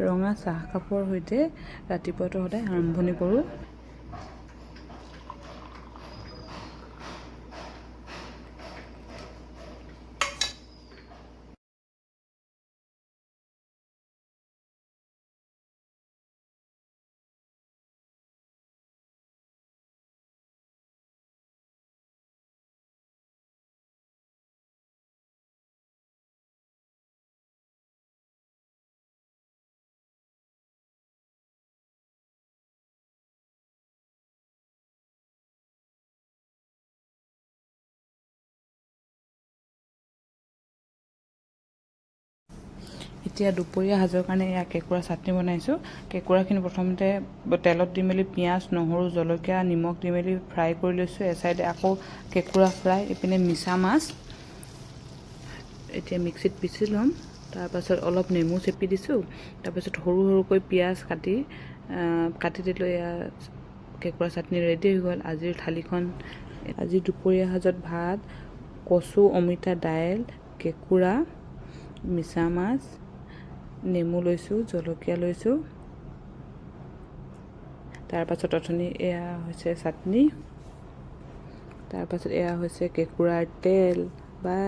ৰঙা চাহকাপৰ সৈতে ৰাতিপুৱাটো সদায় আৰম্ভণি কৰোঁ। এতিয়া দুপৰীয়া সাজৰ কাৰণে এয়া কেঁকুৰা চাটনি বনাইছোঁ। কেঁকুৰাখিনি প্ৰথমতে তেলত দি মেলি পিঁয়াজ, নহৰু, জলকীয়া, নিমখ দি মেলি ফ্ৰাই কৰি লৈছোঁ। এচাইডে আকৌ কেঁকুৰা ফ্ৰাই, ইপিনে মিছা মাছ এতিয়া মিক্সিত পিচি ল'ম। তাৰপাছত অলপ নেমু চেপি দিছোঁ। তাৰপাছত সৰু সৰুকৈ পিঁয়াজ কাটি দিলোঁ। এয়া কেঁকুৰা চাটনি ৰেডি হৈ গ'ল। আজিৰ থালিখন। আজি দুপৰীয়া সাজত ভাত, কচু, অমিতা, দাইল, কেঁকুৰা, মিছা মাছ, নেমু লৈছোঁ, জলকীয়া লৈছোঁ। তাৰপাছত অথনি এয়া হৈছে চাটনি। তাৰপাছত এয়া হৈছে কেঁকুৰাৰ তেল বা